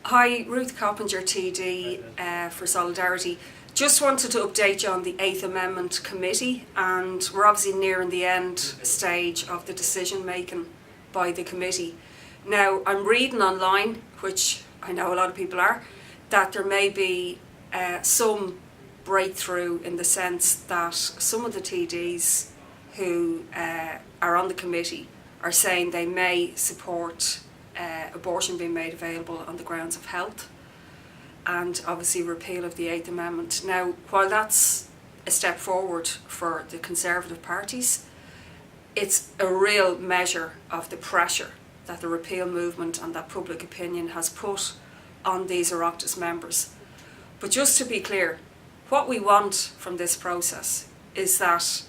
Hi, Ruth Coppinger TD for Solidarity. Just wanted to update you on the 8th Amendment Committee, and we're obviously nearing the end stage of the decision making by the committee. Now, I'm reading online, which I know a lot of people are, that there may be some breakthrough in the sense that some of the TDs who are on the committee are saying they may support abortion being made available on the grounds of health, and obviously repeal of the 8th Amendment. Now, while that's a step forward for the Conservative parties, it's a real measure of the pressure that the repeal movement and that public opinion has put on these Oireachtas members. But just to be clear, what we want from this process is that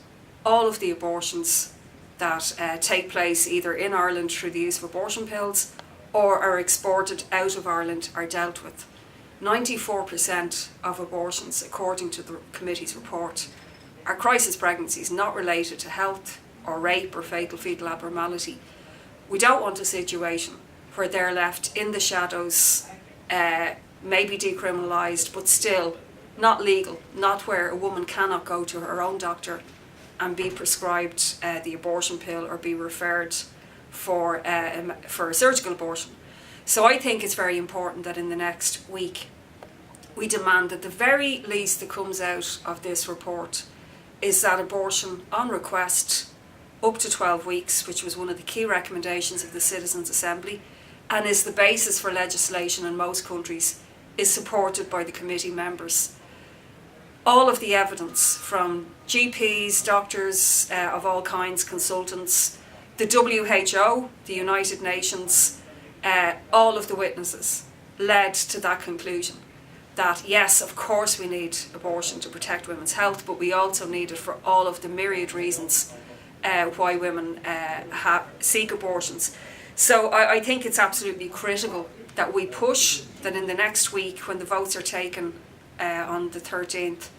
all of the abortions that take place either in Ireland through the use of abortion pills or are exported out of Ireland are dealt with. 94% of abortions, according to the committee's report, are crisis pregnancies not related to health or rape or fatal fetal abnormality. We don't want a situation where they're left in the shadows, maybe decriminalised, but still not legal, not where a woman cannot go to her own doctor and be prescribed the abortion pill or be referred for a surgical abortion. So I think it's very important that in the next week we demand that the very least that comes out of this report is that abortion on request up to 12 weeks, which was one of the key recommendations of the Citizens' Assembly and is the basis for legislation in most countries, is supported by the committee members. All of the evidence from GPs, doctors of all kinds, consultants, the WHO, the United Nations, all of the witnesses led to that conclusion that yes, of course we need abortion to protect women's health, but we also need it for all of the myriad reasons why women seek abortions. So I think it's absolutely critical that we push that in the next week when the votes are taken on the 13th,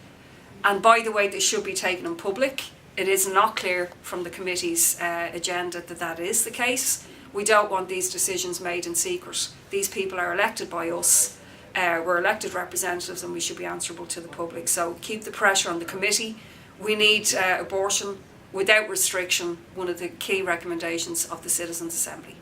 and by the way, they should be taken in public. It is not clear from the committee's agenda that that is the case. We don't want these decisions made in secret. These people are elected by us. We're elected representatives and we should be answerable to the public. So keep the pressure on the committee. We need abortion without restriction, one of the key recommendations of the Citizens' Assembly.